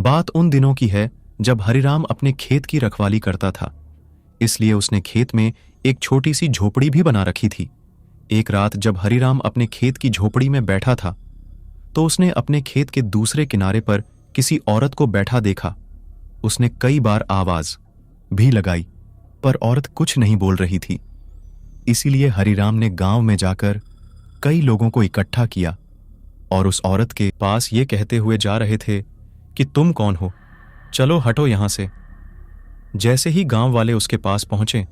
बात उन दिनों की है जब हरिराम अपने खेत की रखवाली करता था, इसलिए उसने खेत में एक छोटी सी झोपड़ी भी बना रखी थी। एक रात जब हरिराम अपने खेत की झोपड़ी में बैठा था तो उसने अपने खेत के दूसरे किनारे पर किसी औरत को बैठा देखा। उसने कई बार आवाज भी लगाई पर औरत कुछ नहीं बोल रही थी। इसीलिए हरिराम ने गांव में जाकर कई लोगों को इकट्ठा किया और उस औरत के पास ये कहते हुए जा रहे थे कि तुम कौन हो, चलो हटो यहां से। जैसे ही गांव वाले उसके पास पहुंचे,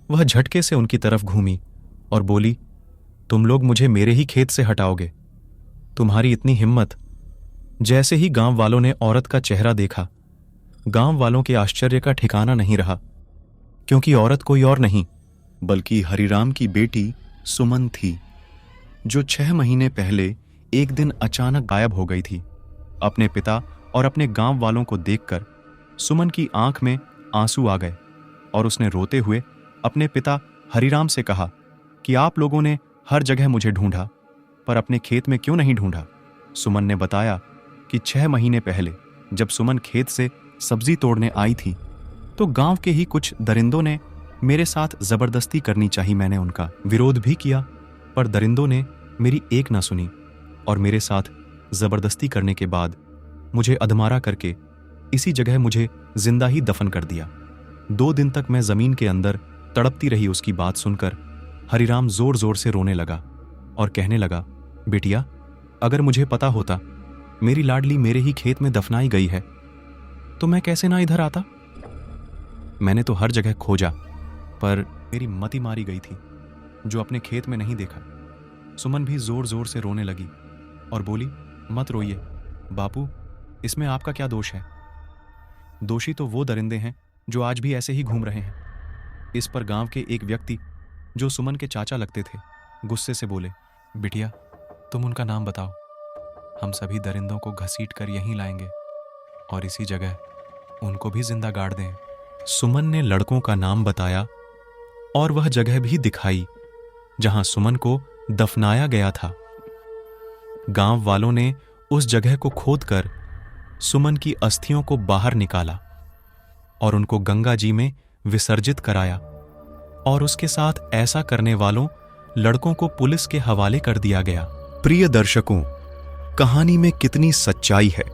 वह झटके से उनकी तरफ घूमी और बोली, तुम लोग मुझे मेरे ही खेत से हटाओगे? तुम्हारी इतनी हिम्मत। जैसे ही गांव वालों ने औरत का चेहरा देखा, गांव वालों के आश्चर्य का ठिकाना नहीं रहा, क्योंकि औरत कोई और नहीं बल्कि हरिराम की बेटी सुमन थी, जो 6 महीने पहले एक दिन अचानक गायब हो गई थी। अपने पिता और अपने गांव वालों को देखकर सुमन की आंख में आंसू आ गए और उसने रोते हुए अपने पिता हरिराम से कहा कि आप लोगों ने हर जगह मुझे ढूंढा, पर अपने खेत में क्यों नहीं ढूंढा? सुमन ने बताया कि 6 महीने पहले जब सुमन खेत से सब्जी तोड़ने आई थी तो गांव के ही कुछ दरिंदों ने मेरे साथ जबरदस्ती करनी चाहिए। मैंने उनका विरोध भी किया, पर दरिंदों ने मेरी एक ना सुनी और मेरे साथ जबरदस्ती करने के बाद मुझे अधमारा करके इसी जगह मुझे जिंदा ही दफन कर दिया। 2 दिन तक मैं जमीन के अंदर तड़पती रही। उसकी बात सुनकर हरिराम जोर जोर से रोने लगा और कहने लगा, बेटिया, अगर मुझे पता होता मेरी लाडली मेरे ही खेत में दफनाई गई है तो मैं कैसे ना इधर आता? मैंने तो हर जगह खोजा, पर मेरी मति मारी गई थी जो अपने खेत में नहीं देखा। सुमन भी जोर जोर से रोने लगी और बोली, मत रोइए बापू, इसमें आपका क्या दोष है? दोषी तो वो दरिंदे हैं जो आज भी ऐसे ही घूम रहे हैं। इस पर गांव के एक व्यक्ति जो सुमन के चाचा लगते थे गुस्से से बोले, बिटिया, तुम उनका नाम बताओ, हम सभी दरिंदों को घसीट कर यहीं लाएंगे और इसी जगह उनको भी जिंदा गाड़ दें। सुमन ने लड़कों का नाम बताया और वह जगह भी दिखाई जहां सुमन को दफनाया गया था। गांव वालों ने उस जगह को खोदकर सुमन की अस्थियों को बाहर निकाला और उनको गंगा जी में विसर्जित कराया और उसके साथ ऐसा करने वालों लड़कों को पुलिस के हवाले कर दिया गया। प्रिय दर्शकों, कहानी में कितनी सच्चाई है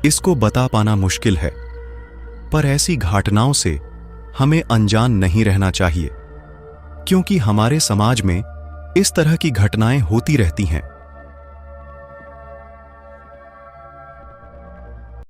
इसको बता पाना मुश्किल है, पर ऐसी घटनाओं से हमें अनजान नहीं रहना चाहिए, क्योंकि हमारे समाज में इस तरह की घटनाएं होती रहती हैं।